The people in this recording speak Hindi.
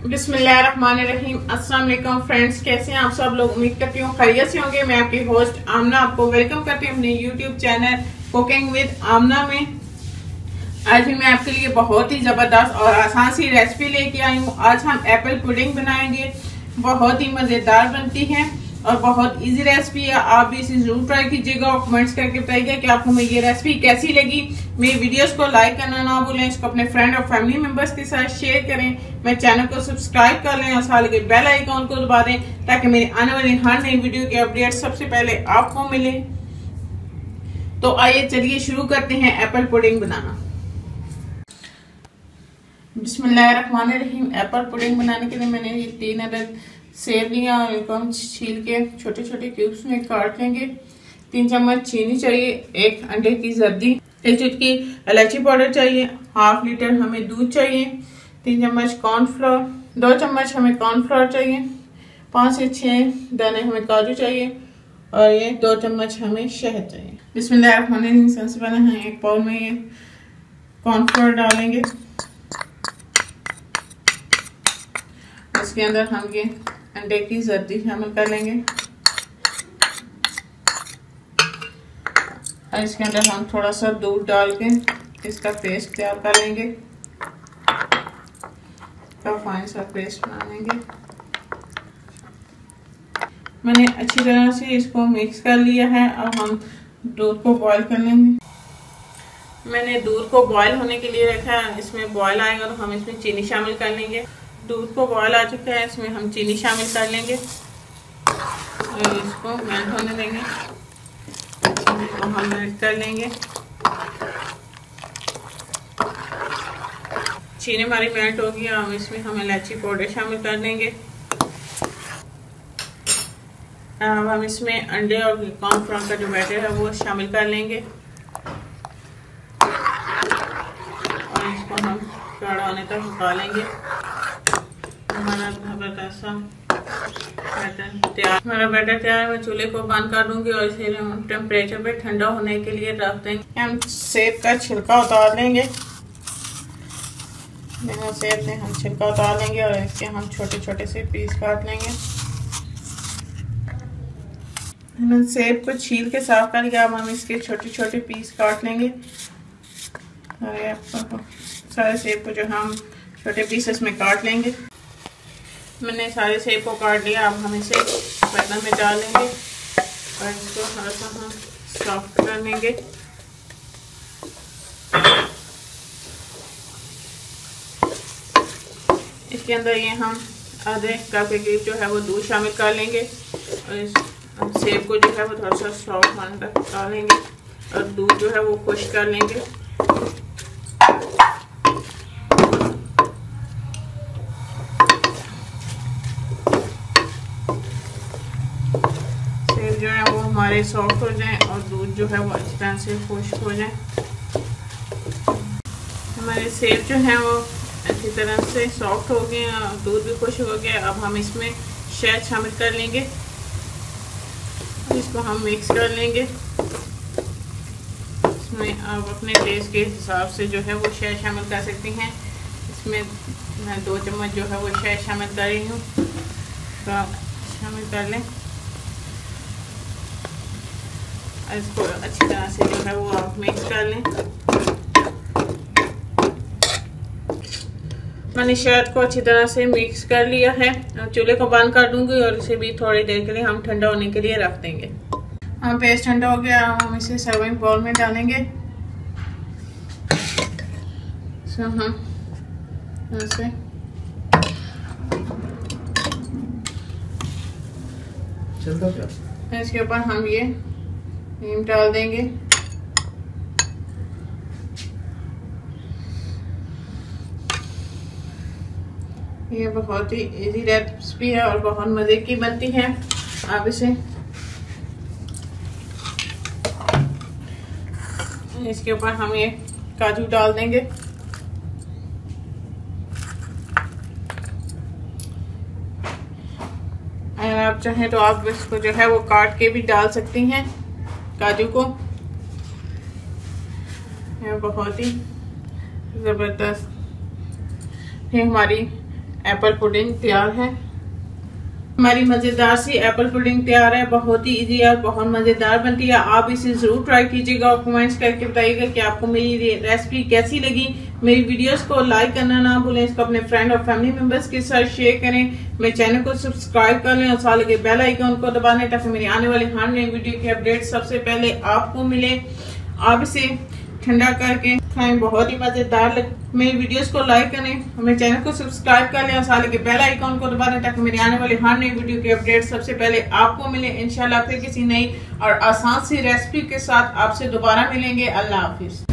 बिस्मिल्लाहिर्रहमानिर्रहीम। अस्सलाम वालेकुम फ्रेंड्स, कैसे हैं आप सब लोग। उम्मीद करती हूँ खैरियत से होंगे। मैं आपकी होस्ट आमना आपको वेलकम करती हूँ अपने यूट्यूब चैनल कुकिंग विद आमना में। आज भी मैं आपके लिए बहुत ही जबरदस्त और आसान सी रेसिपी लेके आई हूँ। आज हम एप्पल पुडिंग बनाएंगे। बहुत ही मजेदार बनती है और बहुत इजी रेसिपी है। आप भी इसे जरूर ट्राई कीजिएगा और कमेंट्स करके बताइएगा कि आपको मेरी ये रेसिपी कैसी लगी। मेरी वीडियोस को लाइक करना ना भूलें, इसको अपने फ्रेंड और फैमिली मेंबर्स के साथ शेयर करें। मेरे चैनल को सब्सक्राइब कर लें और साथ लगे बेल आइकॉन को दबा दें ताकि मेरी आने वाली हर नई वीडियो के अपडेट सबसे पहले आपको मिले। तो आइए चलिए शुरू करते हैं एप्पल पुडिंग बनाना। बिस्मिल्लाहिर्रहमानिर्रहीम। एप्पल पुडिंग बनाने के लिए मैंने ये 3 अदद सेब लिया और इनको हम छील के छोटे छोटे क्यूब्स में काट लेंगे। 3 चम्मच चीनी चाहिए, 1 अंडे की जर्दी, 1 चुटकी इलायची पाउडर चाहिए, ½ लीटर हमें दूध चाहिए, 3 चम्मच कॉर्नफ्लोर, 2 चम्मच हमें कॉर्नफ्लोर चाहिए, 5 से 6 दाने हमें काजू चाहिए और ये 2 चम्मच हमें शहद चाहिए। बिस्मिल्लाहिर्रहमानिर्रहीम। सबसे पहले हम एक बाउल में ये कॉर्नफ्लोर डालेंगे। इसके अंदर हम ये अंडे की जर्दी शामिल कर लेंगे और इसके अंदर हम थोड़ा सा दूध डाल के इसका पेस्ट तैयार कर लेंगे। तो फाइन सा पेस्ट बना लेंगे। मैंने अच्छी तरह से इसको मिक्स कर लिया है। अब हम दूध को बॉईल कर लेंगे। मैंने दूध को बॉईल होने के लिए रखा है। इसमें बॉईल आएगा तो हम इसमें चीनी शामिल कर लेंगे। दूध को बॉईल आ चुका है, इसमें हम चीनी शामिल कर लेंगे और इसको मेल्ट होने देंगे। इसको हम मेल्ट कर लेंगे। चीनी हमारी मेल्ट होगी। अब इसमें हम इलायची पाउडर शामिल कर देंगे। अब हम इसमें अंडे और कॉर्नफ्लोर का जो बैटर है वो शामिल कर लेंगे और इसको हम गाढ़ा होने तक पका लेंगे। हमारा जबरदस्त बैटर तैयार है। मैं चूल्हे को बंद कर दूंगी और इसे हम टेम्परेचर पे ठंडा होने के लिए रख देंगे। हम सेब का छिलका उतार लेंगे। सेब से हम छिलका उतार लेंगे और इसके हम छोटे छोटे से पीस काट लेंगे। हमने सेब को छील के साफ कर लिया। अब हम इसके छोटे छोटे पीस काट लेंगे। सारे सेब को जो हम छोटे पीसेस में काट लेंगे। मैंने सारे सेब को काट लिया। अब हम इसे बर्तन में डाल लेंगे और इसको थोड़ा सा हम सॉफ्ट कर लेंगे। इसके अंदर ये हम आधे कप के करीब जो है वो दूध शामिल कर लेंगे और इस सेब को जो है वो थोड़ा सा सॉफ्ट होने तक डालेंगे और दूध जो है वो खुश्क कर लेंगे। सेब जो है वो हमारे सॉफ्ट हो जाएं और दूध जो है वो अच्छी तरह से खुश्क हो जाए। हमारे सेब जो है वो अच्छी तरह से सॉफ्ट हो गए और दूध भी खुश्क हो गया। अब हम इसमें शहद शामिल कर लेंगे। इसको हम मिक्स कर लेंगे। इसमें आप अपने टेस्ट के हिसाब से जो है वो शहद शामिल कर सकती हैं। इसमें मैं 2 चम्मच जो है वो शहद शामिल कर रही हूँ। तो आप शामिल कर लें। इसको अच्छी तरह से जो है वो आप मिक्स कर लें। मैंने शहद को अच्छी तरह से मिक्स कर लिया है। चूल्हे को बंद कर दूंगी और इसे भी थोड़ी देर के लिए हम ठंडा होने के लिए रख देंगे। हम पेस्ट ठंडा हो गया। हम इसे सर्विंग बाउल में डालेंगे। हम ऐसे इसके ऊपर हम ये नीम डाल देंगे। ये बहुत ही इजी रेसिपी है और बहुत मज़े की बनती है। आप इसे इसके ऊपर हम ये काजू डाल देंगे। अगर आप चाहें तो आप इसको जो है वो काट के भी डाल सकती हैं काजू को। है बहुत ही ज़बरदस्त। ये हमारी एप्पल पुडिंग तैयार है। हमारी मज़ेदार सी एप्पल पुडिंग तैयार है, बहुत ही इजी और बहुत मज़ेदार बनती है। आप इसे ज़रूर ट्राई कीजिएगा और कमेंट्स करके बताइएगा कि आपको मेरी रेसिपी कैसी लगी। मेरी वीडियोस को लाइक करना ना भूलें, इसको अपने फ्रेंड और फैमिली मेंबर्स के साथ शेयर करें। मेरे चैनल को सब्सक्राइब कर लें और साथ लगे बेल आइकन को दबाने ताकि मेरी आने वाली हर नई वीडियो की अपडेट सबसे पहले आपको मिले। आप इसे ठंडा करके खाएं, बहुत ही मजेदार मेरी वीडियोस को लाइक करें, मेरे चैनल को सब्सक्राइब कर लें और साथ लगे बेल आइकन को दबा दें ताकि मेरी आने वाली हर नई वीडियो की अपडेट सबसे पहले आपको मिले। इंशाल्लाह फिर किसी नई और आसान सी रेसिपी के साथ आपसे दोबारा मिलेंगे। अल्लाह हाफिज।